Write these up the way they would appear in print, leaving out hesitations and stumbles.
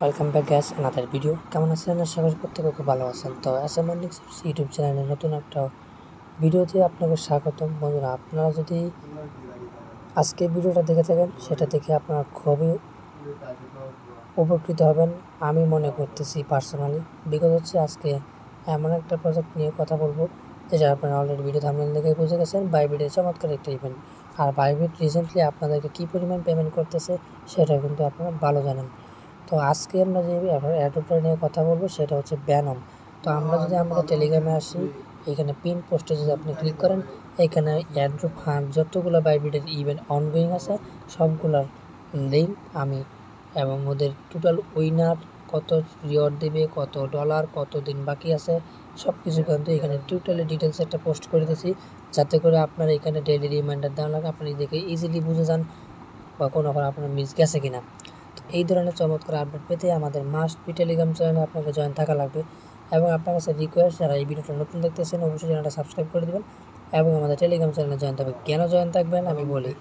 Welcome back gas another video. কেমন আছেন? আশা করি প্রত্যেকে খুব ভালো আছেন। তো এসএম আর্নিং সোর্স ইউটিউব চ্যানেলের নতুন একটা ভিডিওতে আপনাকে স্বাগতম। বন্ধুরা, আপনারা যদি আজকে ভিডিওটা দেখে থাকেন, সেটা দেখে আপনারা খুবই উপকৃত হবেন আমি মনে করতেছি পার্সোনালি। বিকজ হচ্ছে আজকে এমন একটা প্রজেক্ট নিয়ে কথা বলবো যেটা আপনারা অলরেডি ভিডিও থাম্বনেল দেখে বুঝে গেছেন। বাইবিটের চমৎকার একটা ইভেন্ট। আর বাইবিট রিসেন্টলি আপনাদেরকে কী পরিমাণ পেমেন্ট করতেছে সেটা কিন্তু আপনারা ভালো জানেন। তো আজকে আমরা যে অ্যাডোপটা নিয়ে কথা বলবো সেটা হচ্ছে ব্যানম। তো আমরা যদি আমাদের টেলিগ্রামে আসি, এখানে পিন পোস্টে যদি আপনি ক্লিক করেন, এখানে অ্যাড্রপ ফান্ড যতগুলো বাইবিটের ইভেন্ট অনগোয়িং আছে সবগুলোর লিঙ্ক আমি এবং ওদের টোটাল উইনার কত রিওয়ার্ড দেবে, কত ডলার, কত দিন বাকি আছে সব কিছু কিন্তু এখানে টোটালি ডিটেলস একটা পোস্ট করে দিয়েছি, যাতে করে আপনারা এখানে ডেইলি রিমাইন্ডার দেওয়া লাগে, আপনি দেখে ইজিলি বুঝে যান বা কোনো আপনার মিস গেছে কিনা। এই ধরনের চমৎকার আপডেট পেতে আমাদের মাস্ট বি টেলিগ্রাম চ্যানেলে আপনাকে জয়েন থাকা লাগবে। এবং আপনার কাছে রিকোয়েস্ট, যারা এই ভিডিওটা নতুন দেখতেছেন অবশ্যই চ্যানেলটা সাবস্ক্রাইব করে দেবেন এবং আমাদের টেলিগ্রাম চ্যানেলে জয়েন থাকবে। কেন জয়েন থাকবেন আমি বলি।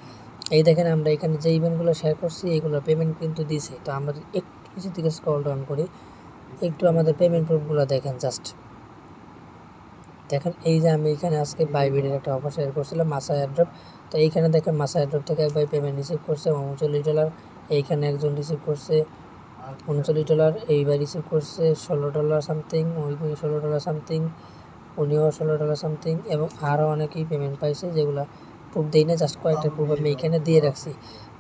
এই দেখেন, আমরা এখানে যে ইভেন্টগুলো শেয়ার করছি এইগুলোর পেমেন্ট কিন্তু দিছে। তো আমরা যদি একটু কিছু দিকে স্ক্রল ডাউন করি, একটু আমাদের পেমেন্ট প্রুফগুলো দেখেন। জাস্ট দেখেন, এই যে আমি এখানে আজকে বাইবিটের একটা অফার শেয়ার করছিলাম মাসা এয়ারড্রপ। তো এইখানে দেখেন মাসা এয়ারড্রপ থেকে একবার পেমেন্ট রিসিভ করছে $39। এইখানে একজন রিসিভ করছে $39, এইবার রিসিভ করছে $16 সামথিং, ওই $16 সামথিং, উনিও $16 সামথিং, এবং আরও অনেকেই পেমেন্ট পাইছে যেগুলো প্রুফ দিই না, জাস্ট কয়েকটা প্রুফ আমি এইখানে দিয়ে রাখছি।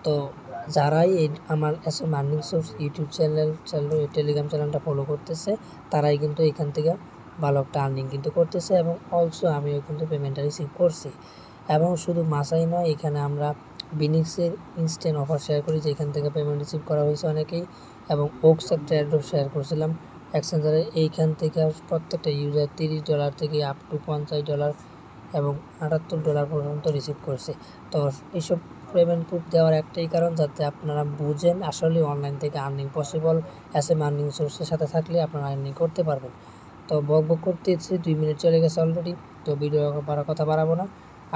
তো যারাই এই আমার SM earning source YouTube channel Telegram চ্যানেলটা ফলো করতেছে তারাই কিন্তু এখান থেকে ভালো একটা আর্নিং কিন্তু করতেছে, এবং অলসো আমিও কিন্তু পেমেন্টটা রিসিভ করছি। এবং শুধু মাসাই নয়, এখানে আমরা বিনিক্সের ইনস্ট্যান্ট অফার শেয়ার করি যেখান থেকে পেমেন্ট রিসিভ করা হয়েছে অনেকেই, এবং ওক্স একটা অ্যাড্রপ শেয়ার করছিলাম এক্সচেঞ্জারে। এইখান থেকে প্রত্যেকটা ইউজার $30 থেকে আপ টু $50 এবং $78 পর্যন্ত রিসিভ করছে। তো এইসব পেমেন্ট প্রুফ দেওয়ার একটাই কারণ, যাতে আপনারা বুঝেন আসলে অনলাইন থেকে আর্নিং পসিবল। এসএম আর্নিং সোর্সের সাথে থাকলে আপনারা আর্নিং করতে পারবেন। তো বক করতেছি, 2 মিনিট চলে গেছে অলরেডি। তো ভিডিও কথা বাড়াবো না,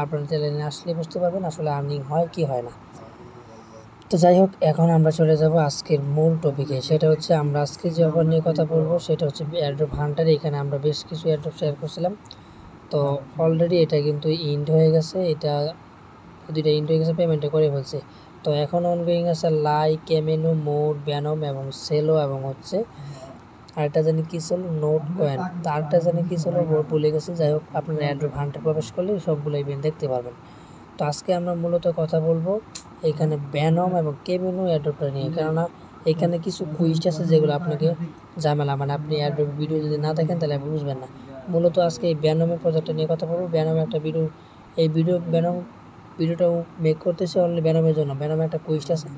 আপনারা চ্যানেলে আসলে বুঝতে পারবেন আসলে আর্নিং হয় কি হয় না। তো যাই হোক, এখন আমরা চলে যাব আজকের মূল টপিকে। সেটা হচ্ছে আমরা আজকে যে অফার নিয়ে কথা বলবো সেটা হচ্ছে এয়ারড্রপ হান্টার। এখানে আমরা বেশ কিছু এয়ারড্রপ শেয়ার করছিলাম। তো অলরেডি এটা কিন্তু ইন্ড হয়ে গেছে, এটা দুইটা ইন্ড হয়ে গেছে, পেমেন্টটা করে ফেলছে। তো এখন অনগোয়িং আছে লাই, কেমেনু, মোড, ব্যানম এবং সেলো, এবং হচ্ছে আরেকটা জানি কী ছিল, নোট কয়েন। তো আরেকটা জানি কী ছিল ভুলে গেছে। যাই হোক, আপনারা অ্যাড্রপ হান্টার প্রবেশ করলে সবগুলো ইভেন্ট দেখতে পারবেন। তো আজকে আমরা মূলত কথা বলবো এখানে ব্যানম এবং কেমেনু অ্যাড্রপটা নিয়ে, কেননা এখানে কিছু কুইজ আছে যেগুলো আপনাকে ঝামেলা, মানে আপনি অ্যাড্রপ ভিডিও যদি না দেখেন তাহলে আপনি বুঝবেন না। মূলত আজকে এই ব্যানমের প্রজেক্টটা নিয়ে কথা বলবো। ব্যানম একটা ভিডিও, এই ব্যানম ভিডিওটাও মেক করতেছে অনলি ব্যানমের জন্য। ব্যানমে একটা কুইজ আছে,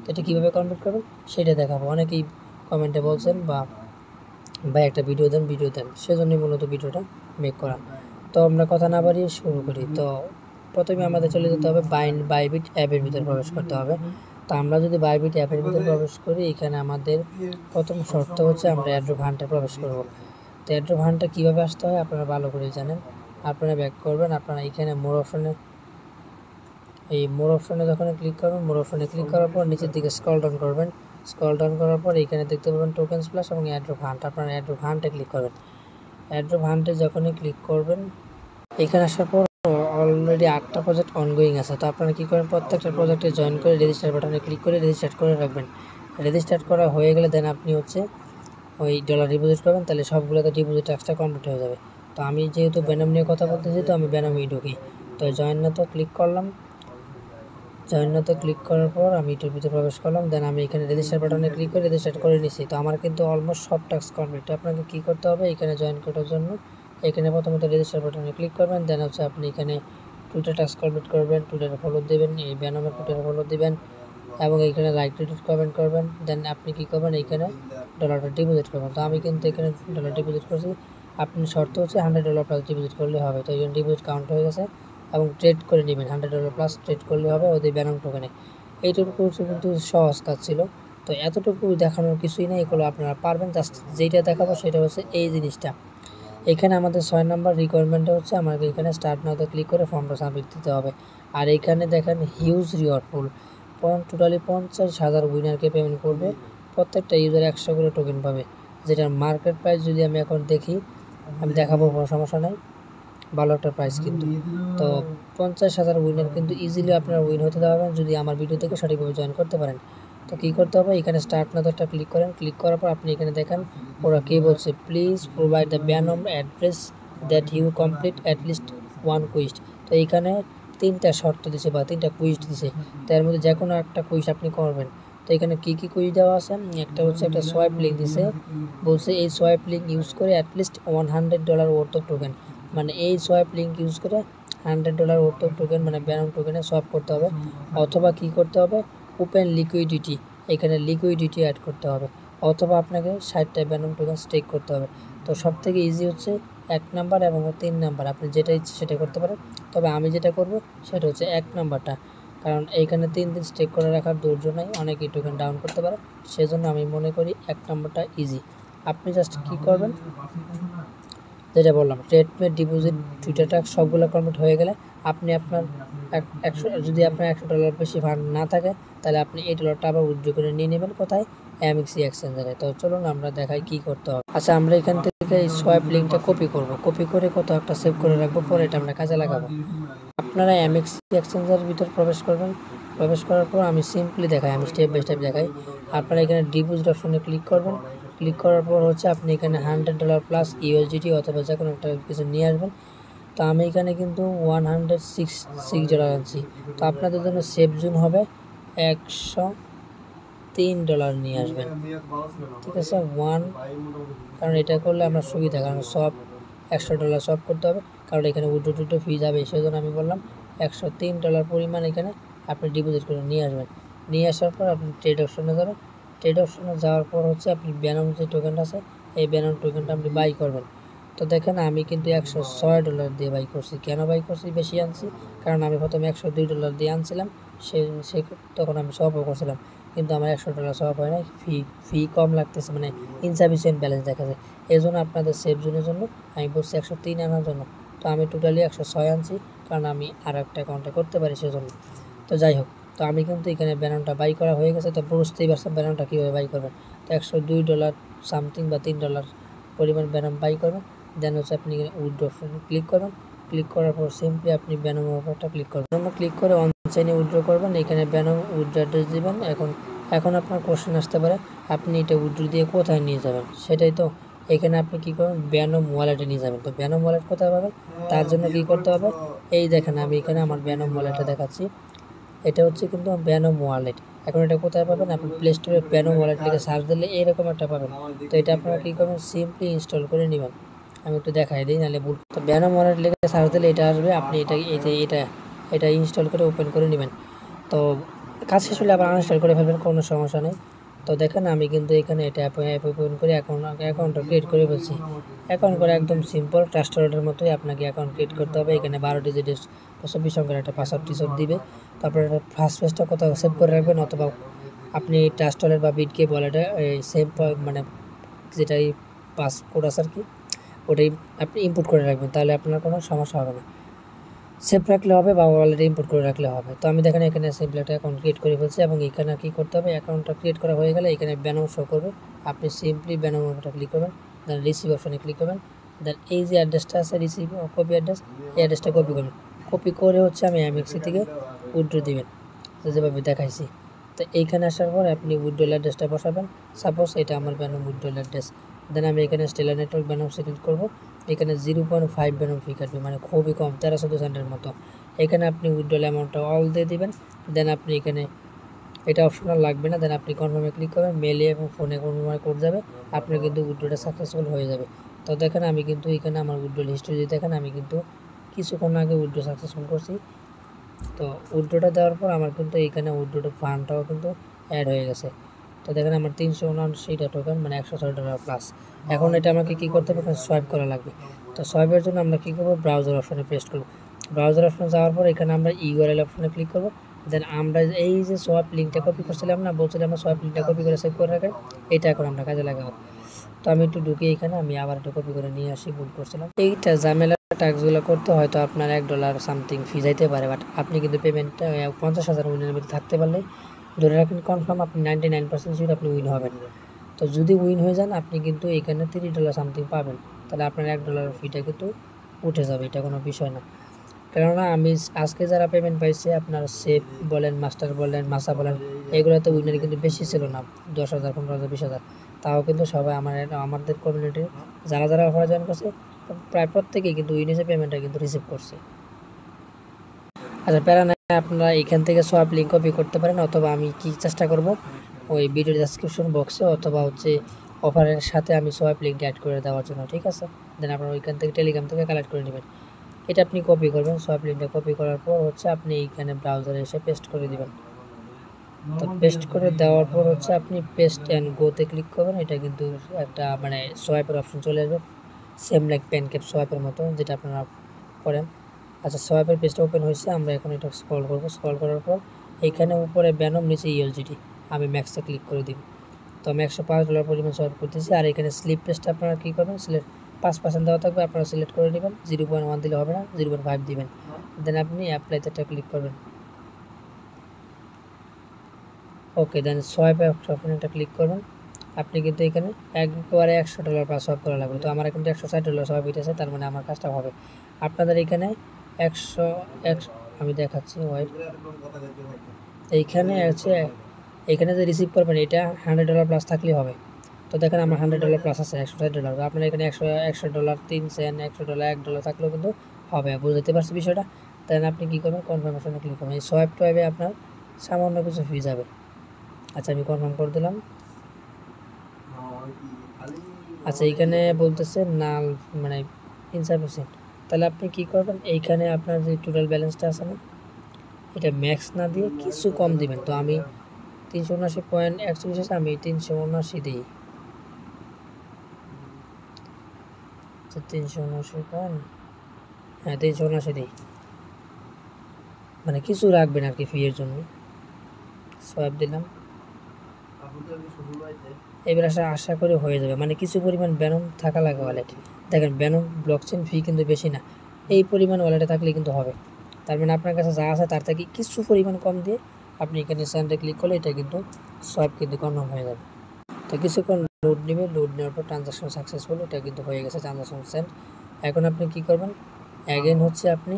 তো এটা কীভাবে কমপ্লিট করবেন সেটা দেখাবো। অনেকেই কমেন্টে বলছেন বা একটা ভিডিও দেন, সেজন্যই মূলত ভিডিওটা মেক করা। তো আমরা কথা না বাড়িয়ে শুরু করি। তো প্রথমে আমাদের চলে যেতে হবে বাইবিট অ্যাপের ভিতরে প্রবেশ করতে হবে। তো আমরা যদি বাইবিট অ্যাপের ভিতরে প্রবেশ করি, এখানে আমাদের প্রথম শর্ত হচ্ছে আমরা অ্যাড্রপ হান্টে প্রবেশ করব। তো অ্যাড্রপ হান্টে কীভাবে আসতে হয় আপনারা ভালো করেই জানেন। আপনারা ব্যাক করবেন, আপনারা এখানে মোর অপশনে যখন ক্লিক করবেন, মোর অপশনে ক্লিক করার পর নিচের দিকে স্ক্রল ডাউন করবেন। স্ক্রল ডাউন করার পর এখানে দেখতে পাবেন টোকেন স্প্ল্যাশ এবং অ্যাড্রপ হান্ট। আপনারা অ্যাড্রপ হান্টে ক্লিক করবেন। অ্যাড্রপ হান্টে যখনই ক্লিক করবেন, এখানে আসার পর অলরেডি 8টা প্রজেক্ট অনগোয়িং আছে। তো আপনারা কী করেন, প্রত্যেকটা প্রজেক্টে জয়েন করে রেজিস্টার বাটনে ক্লিক করে রেজিস্টার করে রাখবেন। রেজিস্টার করা হয়ে গেলে দেন আপনি হচ্ছে ওই ডলার ডিপোজিট করবেন, তাহলে সবগুলোতে ডিপোজিট টাস্কটা কমপ্লিট হয়ে যাবে। তো আমি যেহেতু ব্যানম নিয়ে কথা বলতেছি, তো আমি ব্যানমেই ঢুকি। তো জয়েন নাতে ক্লিক করলাম। জয়েন নাতে ক্লিক করার পর আমি এটার ভিতরে প্রবেশ করলাম। দেন আমি এখানে রেজিস্টার বাটনে ক্লিক করে রেজিস্টার করে নিছি। তো আমার কিন্তু অলমোস্ট সব টাস্ক কমপ্লিট। আপনাকে কী করতে হবে, এখানে জয়েন করার জন্য এখানে প্রথমত রেজিস্টার বাটনে ক্লিক করবেন। দেন হচ্ছে আপনি এখানে টুইটার টাস্ক কমপ্লিট করবেন, টুইটারে ফলো দেবেন, এই ব্যানমের টুইটারে ফলো দেবেন, এবং এইখানে লাইক রিটুইট কমেন্ট করবেন। দেন আপনি কী করবেন, এইখানে ডলারটা ডিপোজিট করবেন। তো আমি কিন্তু এখানে ডলার ডিপোজিট করছি। আপনি শর্ত হচ্ছে $100 প্লাস ডিপোজিট করলে হবে। তো এই জন্য ডিপোজিট কাউন্ট হয়ে গেছে, এবং ট্রেড করে নেবেন $100 প্লাস ট্রেড করলে হবে ওদের ব্যানম টোকেনে। এইটুকু কিন্তু সহজ কাজ ছিল। তো এতটুকু দেখানোর কিছুই নেই, এগুলো আপনারা পারবেন। জাস্ট যেইটা দেখাবো সেটা হচ্ছে এই জিনিসটা। এখানে আমাদের 6 নম্বর রিকোয়ারমেন্টটা হচ্ছে আমাকে এখানে স্টার্ট নাওতে ক্লিক করে ফর্মটা সাবমিট দিতে হবে। আর এইখানে দেখেন হিউজ রিওয়ার্ড পুল, টোটালি 50,000 উইনারকে পেমেন্ট করবে প্রত্যেকটা ইউজার 100 করে টোকেন পাবে, যেটার মার্কেট প্রাইস যদি আমি এখন দেখি, আমি দেখাবো, কোনো সমস্যা নাই, ভালো একটা প্রাইস কিন্তু। তো 50,000 উইনার কিন্তু ইজিলি আপনারা উইন হতে পারবেন যদি আমার ভিডিও থেকে সঠিকভাবে জয়েন করতে পারেন। তো কী করতে হবে, এখানে স্টার্ট নাওটা ক্লিক করেন। ক্লিক করার পর আপনি এখানে দেখেন ওরা কী বলছে, please provide the Binance address that you complete at least 1 quiz. তো এইখানে 3টা শর্ত দিছে বা 3টা কুইজ দিছে, তার মধ্যে যে কোনো একটা কুইজ আপনি করবেন। তো এখানে কী কী কুইজ দেওয়া আছে, একটা হচ্ছে একটা সোয়াইপ লিঙ্ক দিছে, বলছে এই সোয়াইপ লিঙ্ক ইউজ করে অ্যাটলিস্ট $100 ওয়ার্থ অফ টোকেন, মানে এই সোয়াইপ লিঙ্ক ইউজ করে $100 ওয়ার্থ অফ টোকেন মানে ব্যানম টোকেনে সোয়াইপ করতে হবে। অথবা কি করতে হবে, ওপেন লিকুইডিটি, এখানে লিকুইডিটি অ্যাড করতে হবে, অথবা আপনাকে 60টা ব্যানম টোকেন স্টেক করতে হবে। তো সব থেকে ইজি হচ্ছে 1 নাম্বার এবং 3 নাম্বার, আপনি যেটা ইচ্ছে সেটা করতে পারেন। তবে আমি যেটা করব সেটা হচ্ছে 1 নাম্বারটা, কারণ এইখানে 3 দিন স্টেক করে রাখার ধৈর্য নাই, অনেকেই টোকেন ডাউন করতে পারে, সেজন্য আমি মনে করি 1 নাম্বারটা ইজি। আপনি জাস্ট কী করবেন, যেটা বললাম, ট্রেডমে ডিপোজিট টুইটারটা সবগুলো কমপ্লিট হয়ে গেলে আপনি আপনার 100, যদি আপনার $100 বেশি ফান্ড না থাকে তাহলে আপনি এই ডলারটা আবার উইথড্র করে নিয়ে নেবেন কোথায়, MXC এক্সচেঞ্জারে। তো চলুন আমরা দেখাই কি করতে হবে। আচ্ছা, আমরা এখান থেকে এই সোয়াইপ লিঙ্কটা কপি করব, কপি করে কোথাও একটা সেভ করে রাখবো, পরে এটা আমরা কাজে লাগাবো। আপনারা MXC এক্সচেঞ্জারের ভিতর প্রবেশ করবেন। প্রবেশ করার পর আমি সিম্পলি দেখাই, আমি স্টেপ বাই স্টেপ দেখাই। আপনারা এখানে ডিপোজিট অপশনে ক্লিক করবেন। ক্লিক করার পর হচ্ছে আপনি এখানে $100 প্লাস USDT অথবা যে কোনো একটা কিছু নিয়ে আসবেন। তো আমি এখানে কিন্তু $106 আনছি। তো আপনাদের জন্য সেফ জোন হবে $103 নিয়ে আসবেন, ঠিক আছে। কারণ এটা করলে আমরা সুবিধা, কারণ সব $100 সব করতে হবে, কারণ এখানে উইথড্র ফি যাবে, সেজন্য আমি বললাম $103 পরিমাণ এখানে আপনি ডিপোজিট করে নিয়ে আসবেন। নিয়ে আসার পর আপনি ট্রেড অপশনে যাবেন। ট্রেড অপশনে যাওয়ার পর হচ্ছে আপনি ব্যানম যে টোকেনটা আছে, এই ব্যানম টোকেনটা আপনি বাই করবেন। তো দেখেন আমি কিন্তু $106 দিয়ে বাই করছি। কেন বাই করছি, বেশি আনছি, কারণ আমি প্রথমে $102 দিয়ে আনছিলাম, সে তখন আমি সবও করছিলাম, কিন্তু আমার $100 সব হয় নাই, ফি কম লাগতেছে, মানে ইনসাফিসিয়েন্ট ব্যালেন্স দেখাচ্ছে। এই জন্য আপনাদের সেফ জোনের জন্য আমি বলছি 103 আনার জন্য। তো আমি টোটালি 106 আনছি, কারণ আমি আর একটা অ্যাকাউন্টে করতে পারি সেজন্য। তো যাই হোক, তো আমি কিন্তু এখানে ব্যানমটা বাই করা হয়ে গেছে। তো বুঝতেই পারছেন ব্যানমটা কীভাবে বাই করবেন। তো $102 সামথিং বা $3 পরিমাণ ব্যানম বাই করবেন। দেন হচ্ছে আপনি এখানে উইথড্র অপশনে ক্লিক করবেন। ক্লিক করার পর সিম্পলি আপনি ব্যানম অফারটা ক্লিক করবেন। ব্যানমে ক্লিক করে অন চেইনে উইথড্র করবেন। এখানে ব্যানম উইথড্র অ্যাড্রেস দিবেন। এখন আপনার কোশ্চেন আসতে পারে, আপনি এটা উইথড্র দিয়ে কোথায় নিয়ে যাবেন, সেটাই তো। এখানে আপনি কী করবেন, ব্যানম ওয়ালেটে নিয়ে যাবেন। তো ব্যানম ওয়ালেট কোথায় পাবেন, তার জন্য কী করতে হবে, এই দেখেন আমি এখানে আমার ব্যানম ওয়ালেটটা দেখাচ্ছি। এটা হচ্ছে কিন্তু ব্যানম ওয়ালেট। এখন এটা কোথায় পাবেন, আপনি প্লে স্টোরে ব্যানম ওয়ালেট লিখে সার্চ দিলে এরকম একটা পাবেন। তো এটা আপনারা কী করবেন, সিম্পলি ইনস্টল করে নেবেন। আমি একটু দেখাই দিই, নাহলে ভুল। তো ব্যানম ওয়ালেট লিখে সার্চ দিলে এটা আসবে, আপনি এটা ইনস্টল করে ওপেন করে নেবেন। তো কাজ শেষ হলে আবার আনইনস্টল করে ফেলবেন, কোনো সমস্যা নেই। তো দেখেন আমি কিন্তু এখানে এটা অ্যাপ ওপেন করে অ্যাকাউন্টটা ক্রিয়েট করে ফেলছি। অ্যাকাউন্ট করে একদম সিম্পল ট্রাস্ট ওয়ালেটের মতোই আপনাকে অ্যাকাউন্ট ক্রিয়েট করতে হবে। এখানে 12 ডিজিটের 24 সংখ্যার একটা পাসওয়ার্ড দিবে। তারপরে ফার্স্ট পেজটা কোথাও সেভ করে রাখবেন, অথবা আপনি ট্রাস্ট ওয়ালেট বা বিটকে ওয়ালেটে সেভ, মানে যেটাই পাসওয়ার্ড আছে আর কি, ওটাই আপনি ইনপুট করে রাখবেন, তাহলে আপনার কোনো সমস্যা হবে না। সেভ রাখলে হবে বা ওয়ালেটে ইনপুট করে রাখলে হবে। তো আমি দেখেন এখানে সিম্পল একটা অ্যাকাউন্ট ক্রিয়েট করে ফেলছি, এবং এখানে কী করতে হবে, অ্যাকাউন্টটা ক্রিয়েট করা হয়ে গেলে এখানে ব্যানম শো করবে। আপনি সিম্পলি ব্যানম অপশনটা ক্লিক করবেন, দেন রিসিভ অপশনে ক্লিক করবেন। দেন এই যে অ্যাড্রেসটা আছে রিসিভ কপি অ্যাড্রেস, এই অ্যাড্রেসটা কপি করবেন। কপি করে হচ্ছে আমি MXC থেকে উইথড্র দিবেন, যেভাবে দেখাইছি। তো এইখানে আসার পর আপনি উইথড্রল অ্যাড্রেসটা বসাবেন। সাপোজ এটা আমার ব্যানম উইথড্রল অ্যাড্রেস। দেন আমি এখানে স্টেলার নেটওয়ার্ক ব্যানম সিলেক্ট করবো। এখানে 0.5 ব্যানম ফি কাটবে, মানে খুবই কম, 1314 সেন্টের মতো। এখানে আপনি উইথড্রল অ্যামাউন্টটা অল দিয়ে দিবেন। দেন আপনি এখানে এটা অপশনাল লাগবে না, দেন আপনি কনফার্মে ক্লিক করবেন। মেলে এবং ফোনে কনফার্ম কোড যাবে, আপনার কিন্তু উইথড্রটা সাকসেসফুল হয়ে যাবে। তো দেখেন আমি কিন্তু এখানে আমার উইথড্রল হিস্ট্রি দেখেন, আমি কিন্তু কিছুক্ষণ আগে উইথড্র সাকসেসফুল করছি। তো উইথড্রটা দেওয়ার পর আমার কিন্তু এইখানে উইথড্রটা ফান্ডটাও কিন্তু অ্যাড হয়ে গেছে। তো দেখেন আমার 379টা টোকেন, মানে $106 প্লাস। এখন এটা আমাকে কী করতে হবে, সোয়াইপ করা লাগবে। তো সোয়াইপের জন্য আমরা কী করবো, ব্রাউজার অপশনে পেস্ট করবো। ব্রাউজার অপশনে যাওয়ার পর এখানে আমরা URL অপশনে ক্লিক করবো। দেন আমরা এই যে সোয়াইপ লিঙ্কটা কপি করছিলাম না, বলছিলাম আমরা সোয়াইপ লিঙ্কটা কপি করে সেভ করে রাখেন, এটা এখন আমরা কাজে লাগাবো। তো আমি একটু ঢুকে এখানে আমি আবার একটু কপি করে নিয়ে আসি, ভুল করছিলাম। এইটা ঝামেলা টাস্কগুলো করতে হয়তো আপনার $1 সামথিং ফি যাইতে পারে, বাট আপনি কিন্তু পেমেন্টটা 50,000 উইনের মধ্যে থাকতে পারলে ধরে রাখেন কনফার্ম আপনি 99% শিওর আপনি উইন হবেন। তো যদি উইন হয়ে যান আপনি কিন্তু এখানে $3 সামথিং পাবেন, তাহলে আপনার $1 ফিটা কিন্তু উঠে যাবে, এটা কোনো বিষয় না। কেননা আমি আজকে যারা পেমেন্ট পাইছে আপনার সেফ বলেন, মাস্টার বলেন, মাসা বলেন, এগুলোতে উইনার কিন্তু বেশি ছিল না, 10,000, 15,000, 20,000। তাও কিন্তু সবাই আমাদের কমিউনিটির যারা যারা অফার জয়েন করছে প্রায় প্রত্যেকেই কিন্তু উইনেসে পেমেন্টটা কিন্তু রিসিভ করছে। আচ্ছা প্যারা নাই, আপনারা এখান থেকে সোয়াপ লিঙ্ক কপি করতে পারেন, অথবা আমি কি চেষ্টা করব ওই ভিডিও ডেসক্রিপশন বক্সে অথবা হচ্ছে অফারের সাথে আমি সোয়াপ লিঙ্কটা অ্যাড করে দেওয়ার জন্য, ঠিক আছে। দেন আপনারা ওইখান থেকে টেলিগ্রাম থেকে কালেক্ট করে নেবেন। এটা আপনি কপি করবেন, সোয়াপ লিঙ্কটা কপি করার পর হচ্ছে আপনি এইখানে ব্রাউজারে এসে পেস্ট করে দিবেন। তো পেস্ট করে দেওয়ার পর হচ্ছে আপনি পেস্ট অ্যান্ড গোতে ক্লিক করবেন। এটা কিন্তু একটা মানে সোয়াইপের অপশন চলে আসবে, সেম লাইক প্যানকেক সোয়াইপের মতো যেটা আপনারা করেন। আচ্ছা সোয়াইপের পেজটা ওপেন হয়েছে, আমরা এখন এটা স্ক্রল করব। স্ক্রল করার পর এখানে উপরে ব্যানম, নিচে ইএলজিটি, আমি ম্যাক্সে ক্লিক করে দিব। তো আমি $105 পরিমাণ সোয়াইপ করতেছি। আর এখানে স্লিপ পেজটা আপনারা কী করবেন, সিলেক্ট 5% দেওয়া থাকবে, আপনারা সিলেক্ট করে নেবেন। 0.1 দিলে হবে না, 0.5 দিবেন। দেন আপনি অ্যাপ্লাইতে ক্লিক করবেন। ওকে, দেন সোয়াইপে অপশন এটা ক্লিক করবেন। আপনি কিন্তু এখানে একবারে $100 প্লাস সোয়াইপ করা লাগবে। তো আমার কিন্তু $160 সোয়াইপ হইতেছে, তার মানে আমার কাজটা হবে। আপনাদের এখানে 100 আমি দেখাচ্ছি ওয়াইট, এইখানে আছে, এখানে যে রিসিভ করবেন এটা $100 প্লাস থাকলেই হবে। তো দেখেন আমার $100 প্লাস আছে, $160। আপনার এখানে $100, 3 সেন্ট, $100, $1 থাকলেও কিন্তু হবে। বুঝতে পারছি বিষয়টা। দেন আপনি কী করবেন, কনফার্মেশনে ক্লিক করবেন। এই সোয়াইপ টোয়াইপে আপনার সামান্য কিছু ফি যাবে। আচ্ছা আমি কনফার্ম করে দিলাম। আচ্ছা এইখানে বলতেছে নাল মানে ইনসাফিসিয়েন্ট, তাহলে আপনি কি করবেন, এইখানে আপনার যে টোটাল ব্যালেন্সটা আছে না, এটা ম্যাক্স না দিয়ে কিছু কম দিবেন। তো আমি 379.41 আছে, আমি 379 দিই। 379 হ্যাঁ 379 দিই, মানে কিছু রাখবেন আর কি ফি এর জন্য। সোয়াইপ দিলাম, এবার আশা করে হয়ে যাবে, মানে কিছু পরিমাণ ব্যানম থাকা লাগে ওয়ালেটে। দেখেন ব্যানম ব্লকচেন ফি কিন্তু বেশি না, এই পরিমাণ ওয়ালেটে থাকলে কিন্তু হবে। তার মানে আপনার কাছে যা আছে তার থেকে কিছু পরিমাণ কম দিয়ে আপনি এখানে সেন্ডে ক্লিক করলে এটা কিন্তু সোয়াইপ কিন্তু কনফার্ম হয়ে যাবে। তো কিছুক্ষণ লোড নেবে, লোড নেওয়ার পর ট্রানজাকশন সাকসেসফুল, এটা কিন্তু হয়ে গেছে ট্রানজাকশন সেন্ড। এখন আপনি কি করবেন, অ্যাগেন হচ্ছে আপনি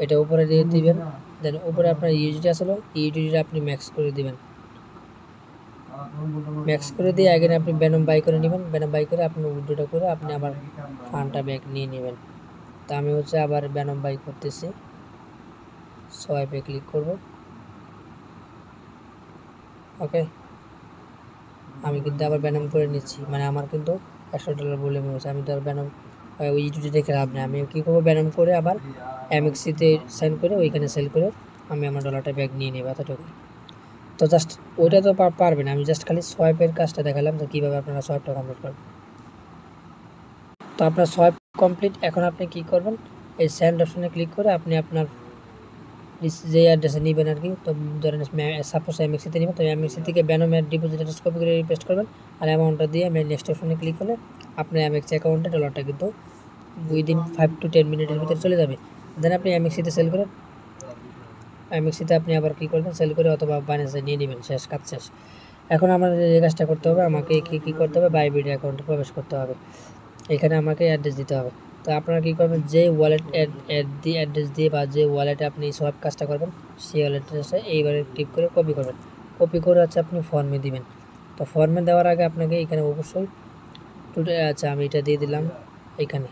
এটা উপরে দিয়ে দিবেন। দেন উপরে আপনার ইউজিটি আসলে ইউজিটিটা আপনি ম্যাক্স করে দিবেন। ম্যাক্স করে দিয়ে আগে আপনি ব্যানম বাই করে নেবেন। ব্যানম বাই করে আপনি উইথড্রটা করে আপনি আবার ফান্ডটা ব্যাক নিয়ে নেবেন। তা আমি হচ্ছে আবার ব্যানম বাই করতেছি, সোয়াইপে ক্লিক করব। ওকে, আমি কিন্তু আবার ব্যানম করে নিচ্ছি, মানে আমার কিন্তু $100 বলে মনে হচ্ছে। আমি তো আর ব্যানম ওই ইউটিউবে দেখে লাভ নেই। আমি কী করবো, ব্যানম করে আবার এমএক্সিতে সাইন করে ওইখানে সেল করে আমি আমার ডলারটা ব্যাক নিয়ে নেব, এতটুকু। তো জাস্ট ওইটা তো পারবেন, আমি জাস্ট খালি সোয়াইপের কাজটা দেখালাম যে কীভাবে আপনারা সোয়াইপটা কমপ্লিট করবেন। তো আপনার সোয়াইপ কমপ্লিট। এখন আপনি কি করবেন, এই সেন্ড অপশনে ক্লিক করে আপনি আপনার যে অ্যাড্রেসে নেবেন আর কি, তো ধরেন সাপোজ এমএক্সিতে নেবেন, তো এমএক্সি থেকে ব্যানমের ডিপোজিট অ্যাড্রেস কপি করে পেস্ট করবেন। আর অ্যামাউন্টটা দিয়ে আমি নেক্সট অপশনে ক্লিক করলে আপনার এমএক্সি অ্যাকাউন্টে ডলারটা কিন্তু উইদিন 5 to 10 মিনিটের ভিতরে চলে যাবে। দেন আপনি এমএক্সিতে সেল করে এমএক্সিতে আপনি আবার কী করবেন, সেল করে অথবা বাইন্যান্সে নিয়ে নেবেন, শেষ কাজ শেষ। এখন আমাদের যে কাজটা করতে হবে, আমাকে কী করতে হবে, বাইবিট অ্যাকাউন্টে প্রবেশ করতে হবে। এখানে আমাকে অ্যাড্রেস দিতে হবে। তো আপনারা কী করবেন, যে ওয়ালেট অ্যাড্রেস দিয়ে বা যে ওয়ালেটে আপনি সোয়াইপ কাজটা করবেন সেই ওয়ালেটে এইবারে টিপ করে কপি করবেন। কপি করে হচ্ছে আপনি ফর্মে দিবেন। তো ফর্মে দেওয়ার আগে আপনাকে এখানে অবশ্যই আচ্ছা আমি এটা দিয়ে দিলাম এইখানে।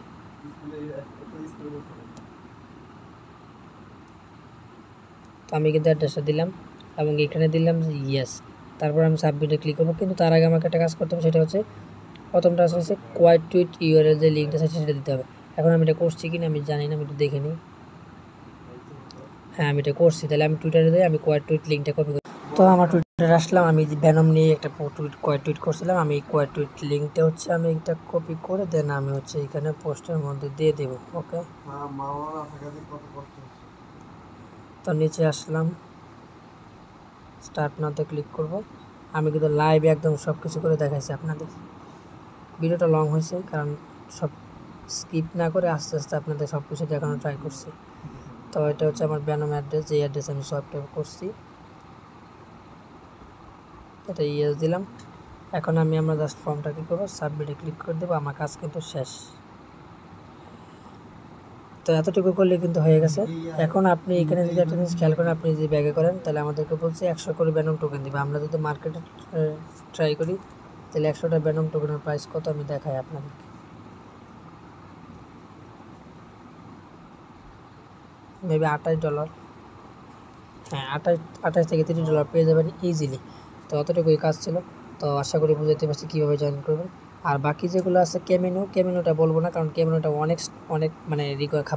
তো আমি কিন্তু অ্যাড্রেসটা দিলাম এবং এখানে দিলাম যে ইয়েস। তারপর আমি সাবমিটে ক্লিক করবো। কিন্তু তার আগে আমাকে একটা কাজ করতে হবে, সেটা হচ্ছে প্রথমটা হচ্ছে কোয়াইট টুইট ইউআরএল যে লিঙ্কটা আছে সেটা দিতে হবে। এখন আমি এটা করছি কিনা আমি জানি না, আমি একটু দেখে নিই। হ্যাঁ আমি এটা করছি, তাহলে আমি টুইটারে দিয়ে আমি কোয়াইট টুইট লিঙ্কটা কপি করি। তো আমার টুইটারে আসলাম, আমি ব্যানম নিয়ে একটা কোয়াইট টুইট করছিলাম। আমি এই কোয়াইট টুইট লিঙ্কটা হচ্ছে আমি এটা কপি করে দেন আমি হচ্ছে এখানে পোস্টের মধ্যে দিয়ে দেবো। ওকে, তো নিচে আসলাম, স্টার্ট নাওতে ক্লিক করব। আমি কিন্তু লাইভে একদম সব কিছু করে দেখাইছি আপনাদের। ভিডিওটা লং হয়েছে কারণ সব স্কিপ না করে আস্তে আস্তে আপনাদের সব কিছু দেখানোর ট্রাই করছি। তো এটা হচ্ছে আমার ব্যানম অ্যাড্রেস, যে অ্যাড্রেস আমি সোয়াইপটা করছি, এটা ইয়েস দিলাম। এখন আমরা জাস্ট ফর্মটা কী করবো, সাবমিটে ক্লিক করে দেবো, আমার কাজ কিন্তু শেষ। তো এতটুকু করলে কিন্তু হয়ে গেছে। এখন আপনি এখানে যদি একটা জিনিস খেয়াল করেন, আপনি যদি ব্যাগে করেন তাহলে আমাদেরকে বলছে 100 করে ব্যানম টোকেন দিবে। আমরা যদি মার্কেটে ট্রাই করি তাহলে 100টা ব্যানম টোকেনের প্রাইস কত আমি দেখাই আপনাদেরকে। মেবি $28, হ্যাঁ 28 থেকে $30 পেয়ে যাবেন ইজিলি। তো অতটুকুই কাজ ছিল। তো আশা করি বুঝতে পারছি কীভাবে জয়েন করবেন। আর বাকি যেগুলো আছে ক্যামিনোটা বলবো না, কারণ ক্যামিনোটা অনেক মানে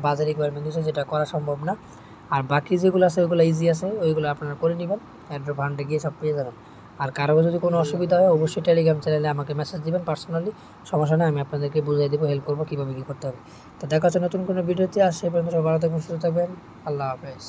বাজার রিকোয়ারমেন্ট আছে, যেটা করা সম্ভব না। আর বাকি যেগুলো আছে ওইগুলো ইজি আছে, ওইগুলো আপনারা করে নেবেন, অ্যাড্রপ হান্টে গিয়ে সব পেয়ে যাবেন। আর কারো যদি কোনো অসুবিধা হয় অবশ্যই টেলিগ্রাম চ্যানেলে আমাকে মেসেজ দিবেন পার্সোনালি, সমস্যা নেই, আমি আপনাদেরকে বুঝিয়ে দেবো, হেল্প করবো কীভাবে কী করতে হবে। তো দেখা হচ্ছে নতুন কোনো ভিডিওতে। আর সেই পর্যন্ত সব ভালো থাকবেন, সুস্থ থাকবেন। আল্লাহ হাফেজ।